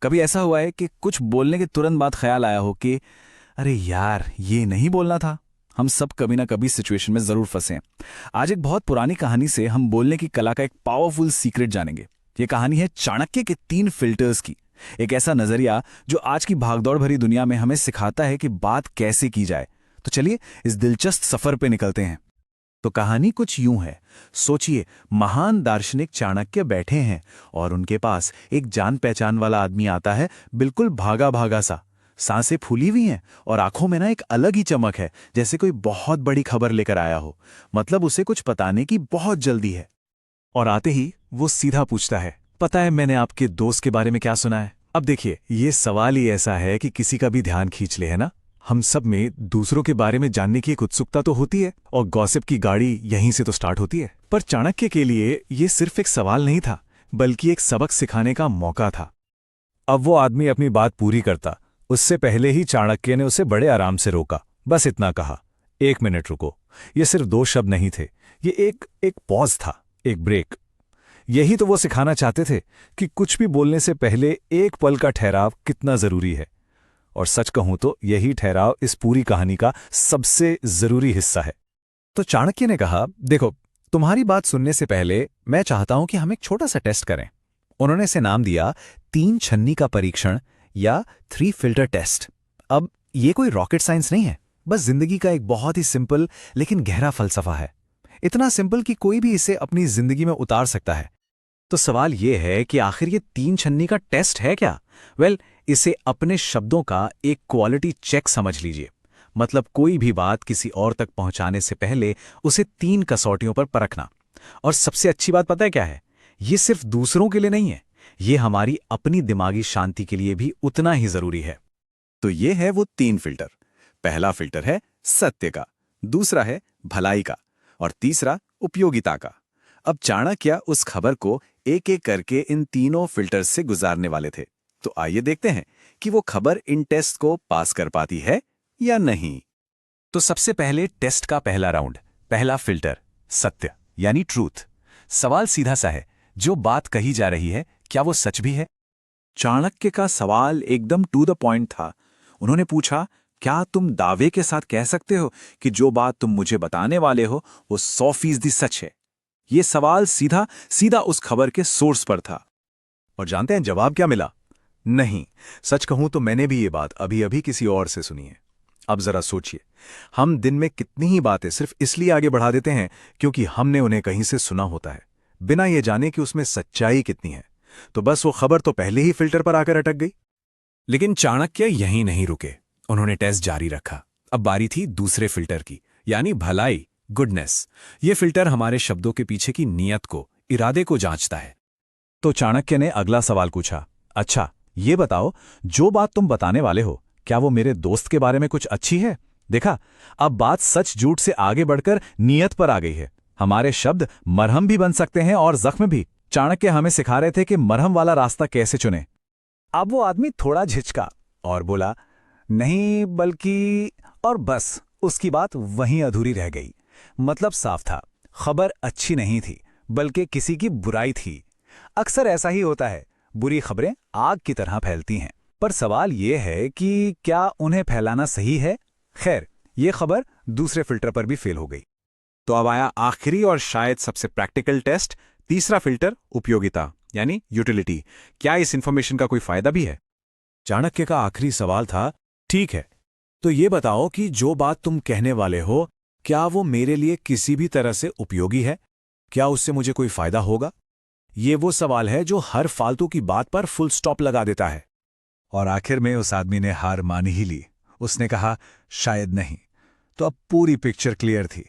कभी ऐसा हुआ है कि कुछ बोलने के तुरंत बाद ख्याल आया हो कि अरे यार ये नहीं बोलना था। हम सब कभी ना कभी सिचुएशन में जरूर फंसे हैं। आज एक बहुत पुरानी कहानी से हम बोलने की कला का एक पावरफुल सीक्रेट जानेंगे। ये कहानी है चाणक्य के 3 फिल्टर्स की। एक ऐसा नजरिया जो आज की भागदौड़ भरी दुनिया में हमें सिखाता है कि बात कैसे की जाए। तो चलिए इस दिलचस्प सफर पे निकलते हैं। तो कहानी कुछ यूं है। सोचिए, महान दार्शनिक चाणक्य बैठे हैं और उनके पास एक जान पहचान वाला आदमी आता है, बिल्कुल भागा भागा सा। सांसें फूली हुई हैं और आंखों में ना एक अलग ही चमक है, जैसे कोई बहुत बड़ी खबर लेकर आया हो। मतलब उसे कुछ बताने की बहुत जल्दी है। और आते ही वो सीधा पूछता है, पता है मैंने आपके दोस्त के बारे में क्या सुना है? अब देखिए, ये सवाल ही ऐसा है कि किसी का भी ध्यान खींच ले, है ना? हम सब में दूसरों के बारे में जानने की एक उत्सुकता तो होती है और गॉसिप की गाड़ी यहीं से तो स्टार्ट होती है। पर चाणक्य के लिए ये सिर्फ एक सवाल नहीं था, बल्कि एक सबक सिखाने का मौका था। अब वो आदमी अपनी बात पूरी करता, उससे पहले ही चाणक्य ने उसे बड़े आराम से रोका। बस इतना कहा, 1 मिनट रुको। ये सिर्फ 2 शब्द नहीं थे, ये एक पॉज था, एक ब्रेक। यही तो वो सिखाना चाहते थे कि कुछ भी बोलने से पहले एक पल का ठहराव कितना जरूरी है। और सच कहूं तो यही ठहराव इस पूरी कहानी का सबसे जरूरी हिस्सा है। तो चाणक्य ने कहा, देखो, तुम्हारी बात सुनने से पहले मैं चाहता हूं कि हम एक छोटा सा टेस्ट करें। उन्होंने इसे नाम दिया 3 छन्नी का परीक्षण या 3 फिल्टर टेस्ट। अब ये कोई रॉकेट साइंस नहीं है, बस जिंदगी का एक बहुत ही सिंपल लेकिन गहरा फलसफा है। इतना सिंपल कि कोई भी इसे अपनी जिंदगी में उतार सकता है। तो सवाल यह है कि आखिर ये 3 छन्नी का टेस्ट है क्या? वेल, इसे अपने शब्दों का एक क्वालिटी चेक समझ लीजिए। मतलब कोई भी बात किसी और तक पहुंचाने से पहले उसे 3 कसौटियों पर परखना। और सबसे अच्छी बात पता है क्या है? ये सिर्फ दूसरों के लिए नहीं है, ये हमारी अपनी दिमागी शांति के लिए भी उतना ही जरूरी है। तो ये है वो 3 फिल्टर। पहला फिल्टर है सत्य का, दूसरा है भलाई का और तीसरा उपयोगिता का। अब चाणक्य उस खबर को एक एक करके इन तीनों फिल्टर्स से गुजारने वाले थे। तो आइए देखते हैं कि वो खबर इन टेस्ट को पास कर पाती है या नहीं। तो सबसे पहले टेस्ट का पहला राउंड, पहला फिल्टर, सत्य यानी ट्रूथ। सवाल सीधा सा है, जो बात कही जा रही है क्या वो सच भी है? चाणक्य का सवाल एकदम टू द पॉइंट था। उन्होंने पूछा, क्या तुम दावे के साथ कह सकते हो कि जो बात तुम मुझे बताने वाले हो वो 100% सच है? ये सवाल सीधा सीधा उस खबर के सोर्स पर था। और जानते हैं जवाब क्या मिला? नहीं। सच कहूं तो मैंने भी ये बात अभी अभी किसी और से सुनी है। अब जरा सोचिए, हम दिन में कितनी ही बातें सिर्फ इसलिए आगे बढ़ा देते हैं क्योंकि हमने उन्हें कहीं से सुना होता है, बिना ये जाने कि उसमें सच्चाई कितनी है। तो बस वो खबर तो पहले ही फिल्टर पर आकर अटक गई। लेकिन चाणक्य यहीं नहीं रुके, उन्होंने टेस्ट जारी रखा। अब बारी थी दूसरे फिल्टर की, यानी भलाई, गुडनेस। ये फिल्टर हमारे शब्दों के पीछे की नीयत को, इरादे को जांचता है। तो चाणक्य ने अगला सवाल पूछा, अच्छा ये बताओ, जो बात तुम बताने वाले हो क्या वो मेरे दोस्त के बारे में कुछ अच्छी है? देखा, अब बात सच झूठ से आगे बढ़कर नीयत पर आ गई है। हमारे शब्द मरहम भी बन सकते हैं और जख्म भी। चाणक्य हमें सिखा रहे थे कि मरहम वाला रास्ता कैसे चुने। अब वो आदमी थोड़ा झिझका और बोला, नहीं बल्कि, और बस उसकी बात वहीं अधूरी रह गई। मतलब साफ था, खबर अच्छी नहीं थी, बल्कि किसी की बुराई थी। अक्सर ऐसा ही होता है, बुरी खबरें आग की तरह फैलती हैं। पर सवाल यह है कि क्या उन्हें फैलाना सही है? खैर, यह खबर दूसरे फिल्टर पर भी फेल हो गई। तो अब आया आखिरी और शायद सबसे प्रैक्टिकल टेस्ट, तीसरा फिल्टर, उपयोगिता यानी यूटिलिटी। क्या इस इंफॉर्मेशन का कोई फायदा भी है? चाणक्य का आखिरी सवाल था, ठीक है, तो ये बताओ कि जो बात तुम कहने वाले हो क्या वो मेरे लिए किसी भी तरह से उपयोगी है? क्या उससे मुझे कोई फायदा होगा? ये वो सवाल है जो हर फालतू की बात पर फुल स्टॉप लगा देता है। और आखिर में उस आदमी ने हार मान ही ली। उसने कहा, शायद नहीं। तो अब पूरी पिक्चर क्लियर थी।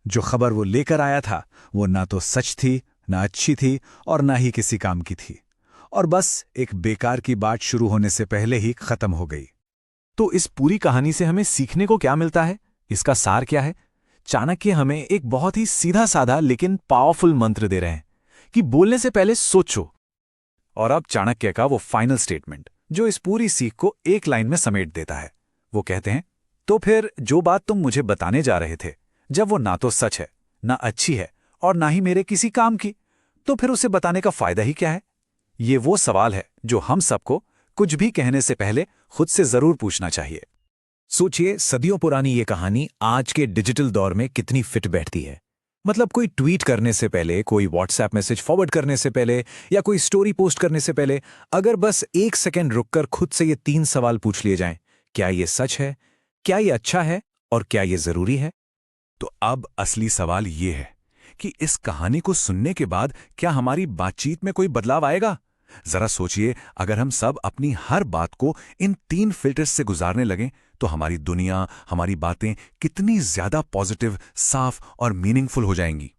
जो खबर वो लेकर आया था वो ना तो सच थी, ना अच्छी थी और ना ही किसी काम की थी। और बस एक बेकार की बात शुरू होने से पहले ही खत्म हो गई। तो इस पूरी कहानी से हमें सीखने को क्या मिलता है? इसका सार क्या है? चाणक्य हमें एक बहुत ही सीधा साधा लेकिन पावरफुल मंत्र दे रहे हैं कि बोलने से पहले सोचो। और अब चाणक्य का वो फाइनल स्टेटमेंट जो इस पूरी सीख को एक लाइन में समेट देता है। वो कहते हैं, तो फिर जो बात तुम मुझे बताने जा रहे थे, जब वो ना तो सच है, ना अच्छी है और ना ही मेरे किसी काम की, तो फिर उसे बताने का फायदा ही क्या है? ये वो सवाल है जो हम सबको कुछ भी कहने से पहले खुद से जरूर पूछना चाहिए। सोचिए, सदियों पुरानी ये कहानी आज के डिजिटल दौर में कितनी फिट बैठती है। मतलब कोई ट्वीट करने से पहले, कोई व्हाट्सएप मैसेज फॉरवर्ड करने से पहले या कोई स्टोरी पोस्ट करने से पहले अगर बस 1 सेकंड रुककर खुद से ये 3 सवाल पूछ लिए जाएं, क्या ये सच है, क्या ये अच्छा है और क्या ये जरूरी है? तो अब असली सवाल ये है कि इस कहानी को सुनने के बाद क्या हमारी बातचीत में कोई बदलाव आएगा? जरा सोचिए, अगर हम सब अपनी हर बात को इन 3 फिल्टर्स से गुजारने लगें तो हमारी दुनिया, हमारी बातें कितनी ज्यादा पॉजिटिव, साफ और मीनिंगफुल हो जाएंगी।